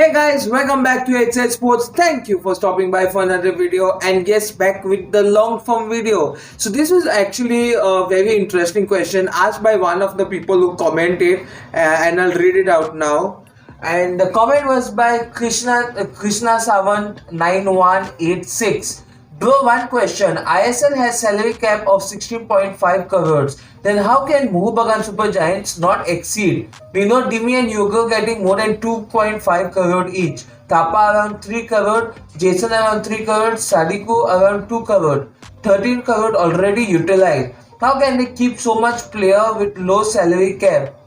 Hey guys, welcome back to ATZTV Sports. Thank you for stopping by for another video, and yes, back with the long form video. So this was actually a very interesting question asked by one of the people who commented, and I'll read it out now. And the comment was by Krishna Savant 9186. Bro, one question. ISL has salary cap of 16.5 crores. Then how can Mohun Bagan Super Giants not exceed? We know Dimi and Yogo getting more than 2.5 crore each. Thapa around 3 crore, Jason around 3 crore, Sadiku around 2 crore. 13 crore already utilized. How can they keep so much player with low salary cap?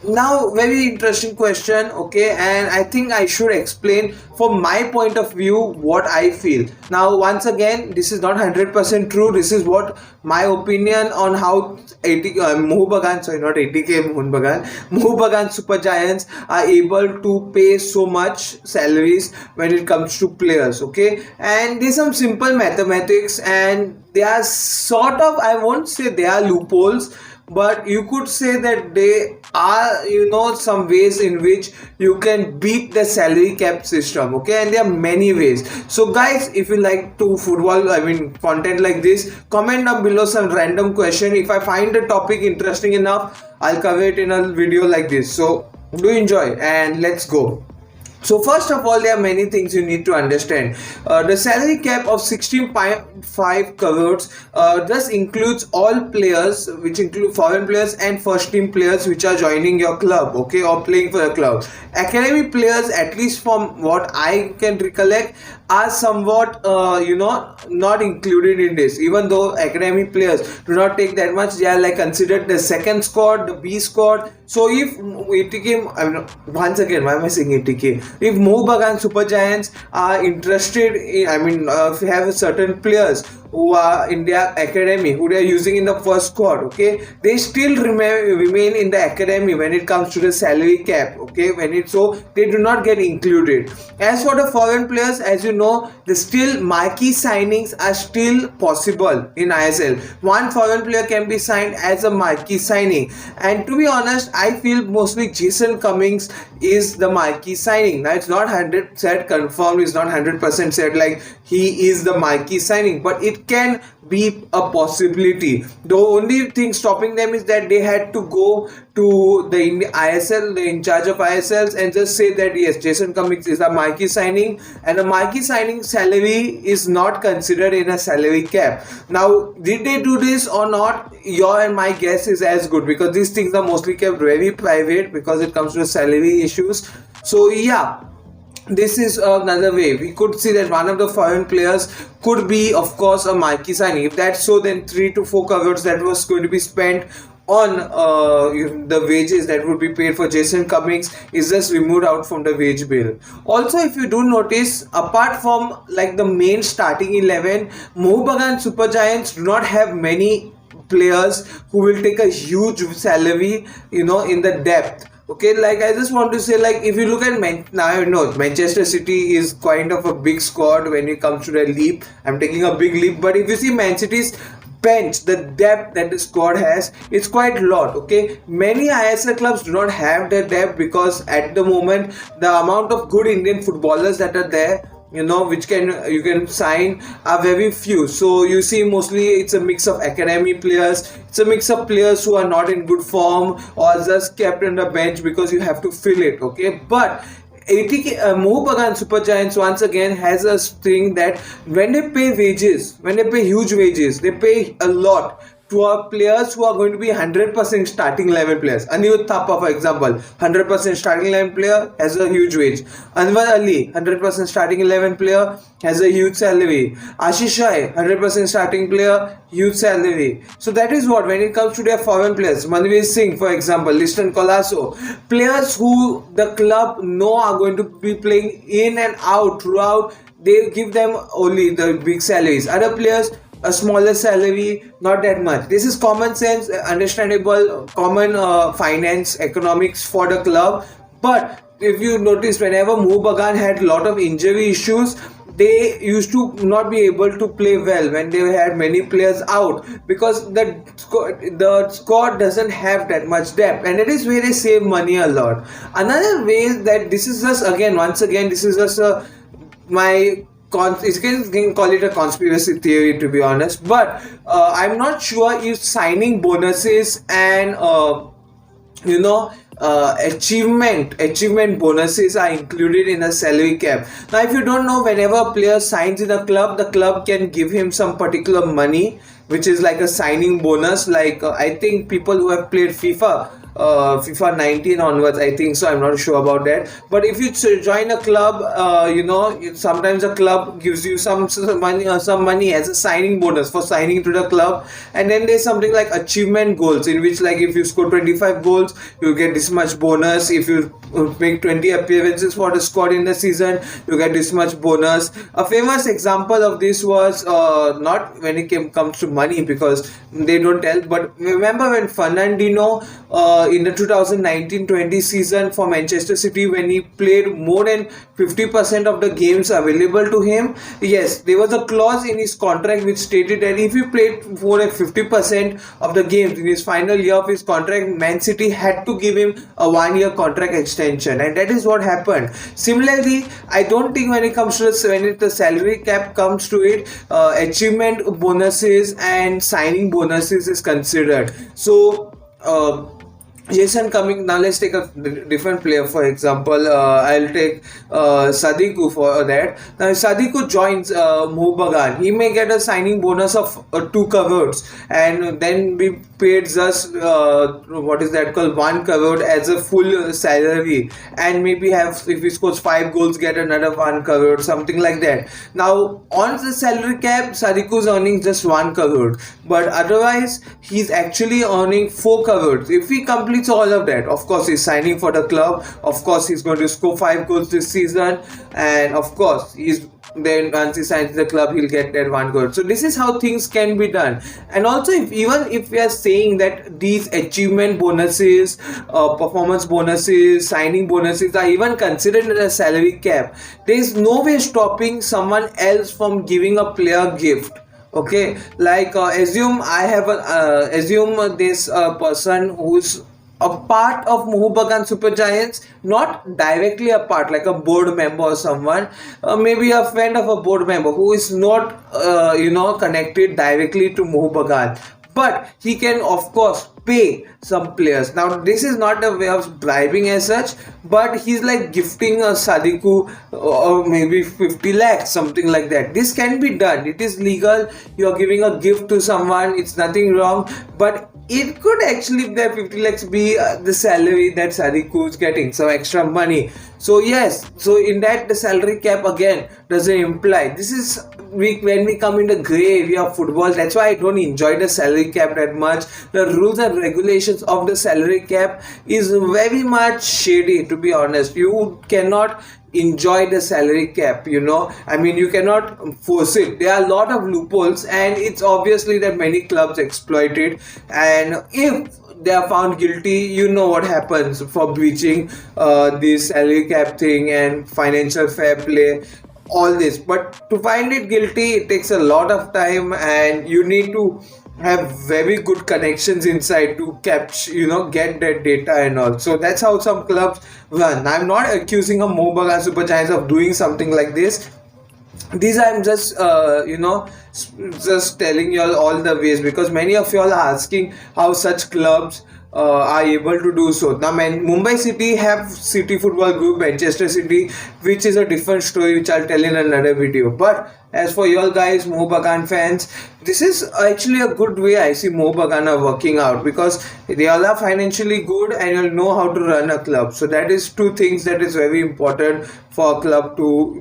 Now, very interesting question, okay, and I think I should explain from my point of view what I feel. Now, once again, this is not 100% true. This is what my opinion on how Mohun Bagan, sorry, not ATK, Mohun Bagan Super Giants are able to pay so much salaries when it comes to players, okay, and there's some simple mathematics, and they are sort of, I won't say they are loopholes, but you could say that they are, some ways in which you can beat the salary cap system, okay, and there are many ways. So guys, if you like to content like this, comment down below some random question. If I find the topic interesting enough, I'll cover it in a video like this. So do enjoy and let's go. So first of all, there are many things you need to understand. The salary cap of 16.5 crores thus includes all players, which include foreign players and first team players which are joining your club, okay, or playing for the club. Academy players, at least from what I can recollect, are somewhat not included in this. Even though academy players do not take that much, they are like considered the second squad, the B squad. So if ATK, once again, why am I saying ATK? If Mohun Bagan Super Giants are interested in, if you have certain players who are in their academy, who they are using in the first squad, okay, they still remain in the academy when it comes to the salary cap, okay, so they do not get included. As for the foreign players, as you know, the still marquee signings are still possible in ISL. One foreign player can be signed as a marquee signing, and to be honest, I feel mostly Jason Cummings is the marquee signing. Now it's not 100% confirmed, it's not 100% said like he is the marquee signing, but it can be a possibility. The only thing stopping them is that they had to go to the ISL, the in charge of ISLs, and just say that yes, Jason Cummings is a marquee signing, and a marquee signing salary is not considered in a salary cap. Now, did they do this or not? Your and my guess is as good, because these things are mostly kept very private because it comes to salary issues. So yeah, this is another way. We could see that one of the foreign players could be, of course, a marquee signing. If that's so, then 3 to 4 crores that was going to be spent on the wages that would be paid for Jason Cummings is just removed out from the wage bill. Also, if you do notice, apart from like the main starting 11, Mohun Bagan Super Giants do not have many players who will take a huge salary, in the depth. Okay, like I just want to say, like if you look at now I know Manchester City is kind of a big squad when it comes to their leap. I'm taking a big leap, but if you see Man City's bench, the depth that the squad has, it's quite a lot. Okay, many ISL clubs do not have the depth because at the moment the amount of good Indian footballers that are there, which you can sign, are very few. So you see mostly it's a mix of academy players, it's a mix of players who are not in good form or just kept on the bench because you have to fill it, okay. But ATK, Mohun Bagan Super Giants once again has a thing that when they pay wages, when they pay huge wages, they pay a lot to our players who are going to be 100% starting 11 players. Anirudh Thapa, for example, 100% starting 11 player has a huge wage. Anwar Ali, 100% starting 11 player, has a huge salary. Ashish Rai, 100% starting player, huge salary. So that is what, when it comes to their foreign players, Manveer Singh, for example, Liston Colasso, players who the club know are going to be playing in and out throughout, they give them only the big salaries. Other players, a smaller salary, not that much. This is common sense, understandable, common finance, economics for the club. But if you notice, whenever Mohun Bagan had a lot of injury issues, they used to not be able to play well when they had many players out, because the squad doesn't have that much depth, and that is where they save money a lot. Another way is that this is just, again, once again, this is just my you can call it a conspiracy theory, to be honest, but I'm not sure if signing bonuses and you know achievement bonuses are included in a salary cap. Now, if you don't know, whenever a player signs in a club, the club can give him some particular money, which is like a signing bonus. Like I think people who have played FIFA 19 onwards, I think so, I'm not sure about that, but if you join a club, sometimes a club gives you some money as a signing bonus for signing to the club. And then there's something like achievement goals, in which, like, if you score 25 goals, you get this much bonus. If you make 20 appearances for the squad in the season, you get this much bonus. A famous example of this was not when it comes to money, because they don't tell, but remember when Fernandinho in the 2019-20 season for Manchester City, when he played more than 50% of the games available to him, yes, there was a clause in his contract which stated that if he played more than 50% of the games in his final year of his contract, Man City had to give him a 1-year contract extension, and that is what happened. Similarly, I don't think when it comes to the salary cap comes to it, achievement bonuses and signing bonuses is considered. So Jason, coming now, let's take a different player. For example, I'll take Sadiku for that. Now, if Sadiku joins Mohun Bagan, he may get a signing bonus of 2 crores, and then be paid just what is that called, 1 crore as a full salary, and maybe have, if he scores 5 goals, get another 1 crore, something like that. Now, on the salary cap, Sadiku is earning just 1 crore, but otherwise he's actually earning 4 crores if he completes all of that. Of course, he's signing for the club. Of course, he's going to score 5 goals this season, and of course, then once he signs the club, he'll get that 1 goal. So this is how things can be done. And also, even if we are saying that these achievement bonuses, performance bonuses, signing bonuses are even considered in a salary cap, there is no way stopping someone else from giving a player gift. Okay, like assume this person who's a part of Mohun Bagan Super Giants, not directly a part, like a board member or someone, maybe a friend of a board member who is not connected directly to Mohun Bagan, but he can of course pay some players. Now, this is not a way of bribing as such, but he's like gifting a Sadiku or maybe 50 lakhs, something like that. This can be done. It is legal. You are giving a gift to someone. It's nothing wrong, but it could actually, that 50 lakhs be the salary that Sadiku is getting, some extra money. So yes, so in that, the salary cap again doesn't imply. This is when we come in the grey area of football. That's why I don't enjoy the salary cap that much. The rules and regulations of the salary cap is very much shady, to be honest. You cannot enjoy the salary cap, I mean, you cannot force it. There are a lot of loopholes, and it's obviously that many clubs exploit it, and if they are found guilty, you know what happens for breaching this salary cap thing and financial fair play, all this. But to find it guilty, it takes a lot of time, and you need to have very good connections inside to capture, get that data and all. So that's how some clubs run. I'm not accusing a Mohun Bagan Super Giants of doing something like this. These I'm just just telling you all the ways, because many of you all are asking how such clubs are able to do so. Now, Mumbai City have City Football Group, Manchester City, which is a different story, which I'll tell in another video. But as for you all guys, Mohun Bagan fans, this is actually a good way I see Mohun Bagan are working out, because they all are financially good and you'll know how to run a club. So that is 2 things that is very important for a club to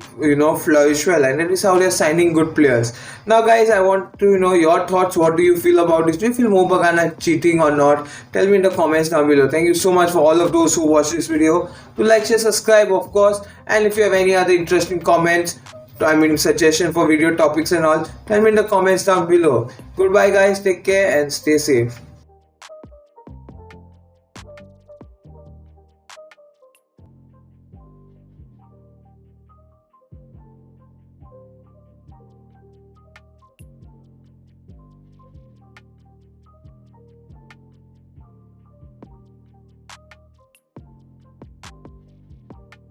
flourish well, and that is how they're signing good players. Now guys, I want to know your thoughts. What do you feel about this? Do you feel Mohun Bagan are cheating or not? Tell me in the comments down below. Thank you so much for all of those who watched this video. Do like, share, subscribe, of course, and if you have any other interesting comments, suggestion for video topics and all, tell me in the comments down below. Goodbye guys, take care and stay safe.